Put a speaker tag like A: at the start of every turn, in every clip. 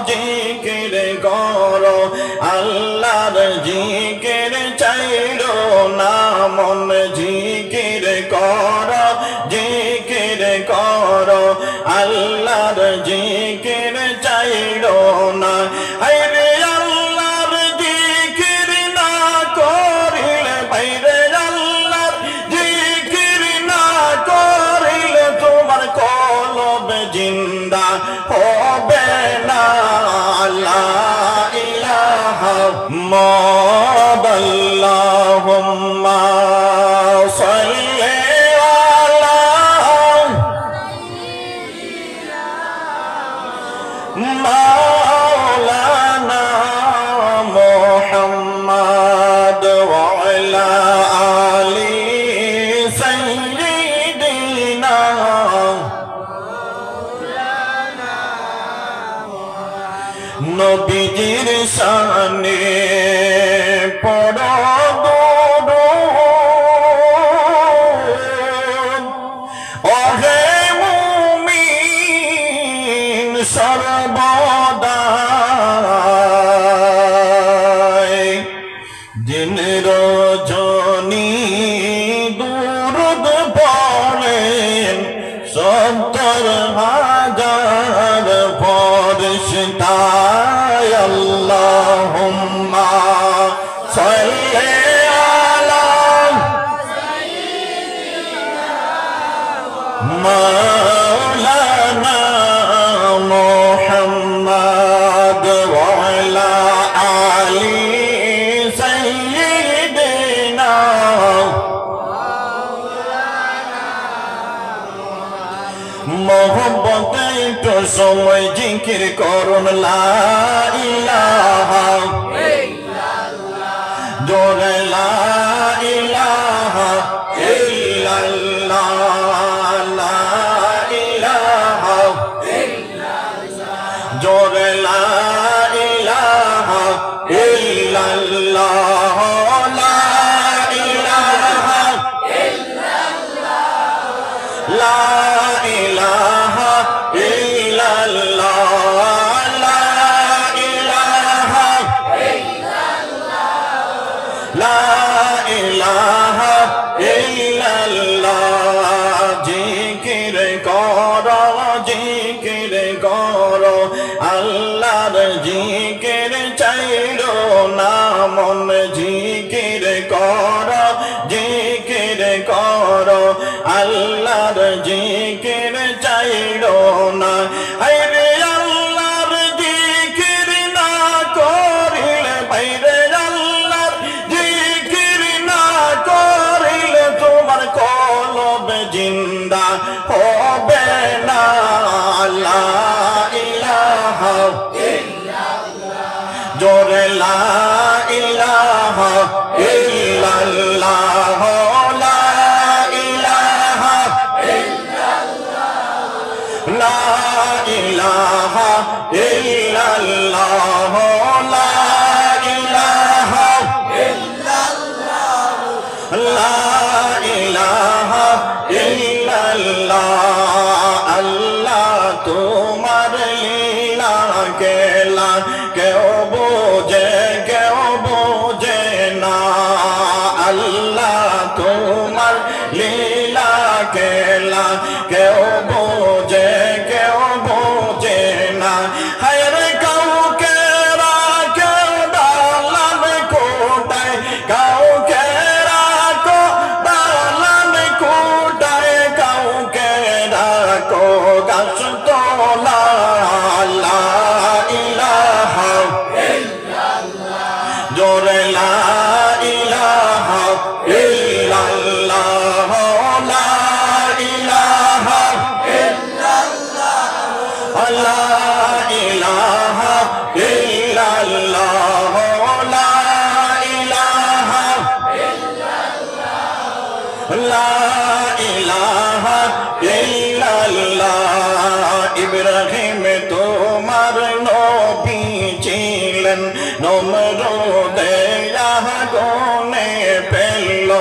A: জিকির করো আল্লাহর জিকির চাইরো না মন জিকির করো আল্লাহর জিকির চাইরো না আইরে আল্লাহর জিকির না করিলে বাইরে আল্লাহর জিকির না করিলে তোমার কলব জিন্দা হবে না লা ইলাহা আল্লাহুম্মা সাল্লি আলা মাওলানা মুহাম্মদ ওয়া আলা আলি সাইয়্যিদিনা নবীজির শানে পড়ো দুরূদ ওহে মুমিন সর্বদা দিন রজনী দুরূদ পড়েন ৭০,০০০ ফেরেশতা আল্লাহুম্মা সাল্লি আলা মাওলানা মুহাম্মদ ওয়া আলা আলি সাইয়্যিদিনা মোহব্বতে একটু সময় জিকির করুন লা ইলাহা ইল্লাল্লাহ জোরে লা ইলাহা ইল্লাল্লাহ লা ইলাহা ইল্লাল্লাহ জোরে লা ইলাহা ইল্লাল্লাহ লা ইলাহা ইল্লাল্লাহ লা ইলাহা ইল্লাল্লাহ লা ইলাহা ইল্লাল্লাহ লা ইলাহা ইল্লাল্লাহ জিকির করো আল্লাহর জিকির চাইরো না মন জিকির করো আল্লাহর জিকির চাইরো না আইরে আল্লাহর জিকির না করিলে বাইরে আল্লাহর জিকির না করিলে তোমার কলব জিন্দা হবে না লা ইলাহা ইল্লাল্লাহ জোরে লা ইলাহা ইল্লাল্লাহ লা ইলাহা ইল্লাল্লাহ লা ইলাহা ইল্লাল্লাহ লা ইলাহা ইল্লাল্লাহ লা ইলাহা ইল্লাল্লাহ আল্লাহ তোমার লীলা কেলা কেউ বোঝে না আল্লাহ তোমার লীলা কেলা কেউ বোঝে না হায়রে কাউকে রাখো দালান কোটায় কাউকে রাখো দালান কোটায় কাউকে রাখো গাছ তোলা লা ইলাহা ইল্লাল্লাহ জোরে লা ইলাহা ইল্লাল্লাহ লা ইলাহা ইল্লাল্লাহ লা ইলাহা ইল্লাল্লাহ লা ইলাহা ইল্লাল্লাহ লা ইলাহা ইল্লাল্লাহ ইব্রাহিম তোমার নবী ছিলেন নমরুদের আগুনে ফেলল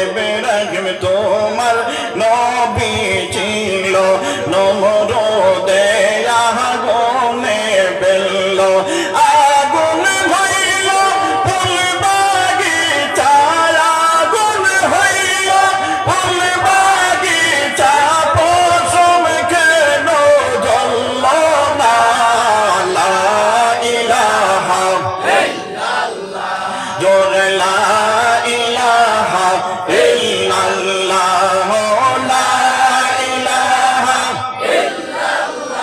A: ইব্রাহিম তোমার নবী ছিল নমরুদের ফেলল আগুন হইল ফুল বাগিচা আগুন হইল ফুল বাগিচা পশম কেন জ্বলল না লা ইলাহা ইল্লাল্লাহ জোরে লা ইলাহা ইল্লাল্লাহ লা ইলাহা ইল্লাল্লাহ